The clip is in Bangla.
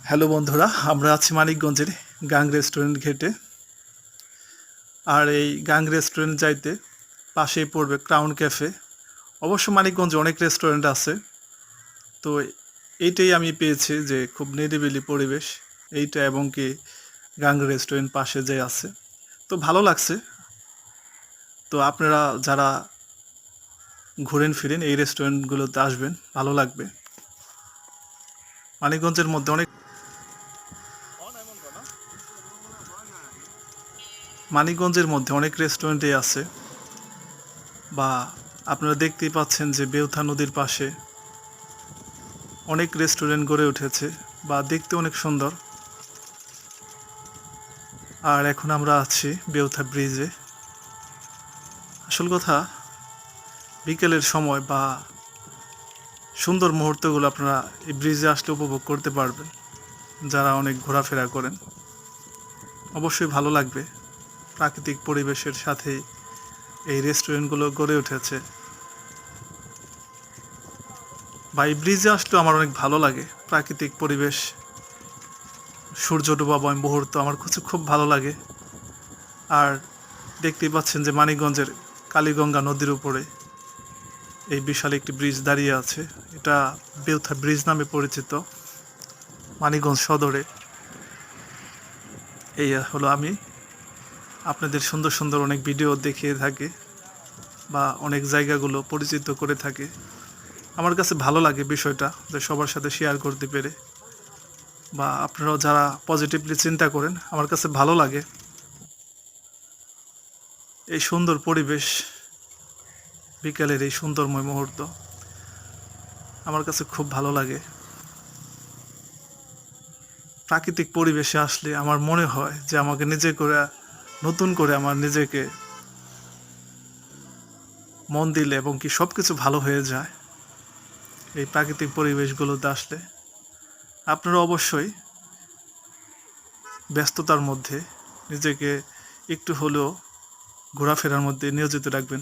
হ্যালো বন্ধুরা, আমরা আছি মানিকগঞ্জের গাং রেস্টুরেন্ট ঘেটে। আর এই গাং রেস্টুরেন্ট যাইতে পাশেই পড়বে ক্রাউন ক্যাফে। অবশ্য মানিকগঞ্জে অনেক রেস্টুরেন্ট আছে, তো এইটাই আমি পেয়েছি যে খুব নিরিবিলি পরিবেশ এইটা, এবং কি গাং রেস্টুরেন্ট পাশে যে আছে, তো ভালো লাগছে। তো আপনারা যারা ঘুরেন ফিরেন এই রেস্টুরেন্টগুলোতে আসবেন, ভালো লাগবে। মানিকগঞ্জের মধ্যে অনেক রেস্টুরেন্টই আছে, বা আপনারা দেখতেই পাচ্ছেন যে বেউথা নদীর পাশে অনেক রেস্টুরেন্ট গড়ে উঠেছে, বা দেখতে অনেক সুন্দর। আর এখন আমরা আছি বেউথা ব্রিজে। আসল কথা, বিকেলের সময় বা সুন্দর মুহূর্তগুলো আপনারা এই ব্রিজে আসলে উপভোগ করতে পারবেন। যারা অনেক ঘোরাফেরা করেন অবশ্যই ভালো লাগবে। প্রাকৃতিক পরিবেশের সাথে এই রেস্টুরেন্টগুলো গড়ে উঠেছে, বা এই ব্রিজে আসলেও আমার অনেক ভালো লাগে। প্রাকৃতিক পরিবেশ, সূর্য ডোবাময় মুহূর্ত আমার কাছে খুব ভালো লাগে। আর দেখতেই পাচ্ছেন যে মানিকগঞ্জের কালীগঙ্গা নদীর উপরে এই বিশাল একটি ব্রিজ দাঁড়িয়ে আছে। এটা বেউথা ব্রিজ নামে পরিচিত মানিকগঞ্জ সদরে। এই হলো আমি আপনাদের সুন্দর সুন্দর অনেক ভিডিও দেখিয়ে থাকি, বা অনেক জায়গাগুলো পরিচিত করে থাকে। আমার কাছে ভালো লাগে বিষয়টা, যে সবার সাথে শেয়ার করতে পেরে, বা আপনারাও যারা পজিটিভলি চিন্তা করেন, আমার কাছে ভালো লাগে এই সুন্দর পরিবেশ, বিকেলের এই সুন্দরময় মুহূর্ত আমার কাছে খুব ভালো লাগে। প্রাকৃতিক পরিবেশে আসলে আমার মনে হয় যে আমাকে নতুন করে আমার নিজেকে মন দিলে এবং কি সব কিছু ভালো হয়ে যায় এই প্রাকৃতিক পরিবেশগুলোতে আসলে। আপনারা অবশ্যই ব্যস্ততার মধ্যে নিজেকে একটু হলেও ঘোরাফেরার মধ্যে নিয়োজিত রাখবেন।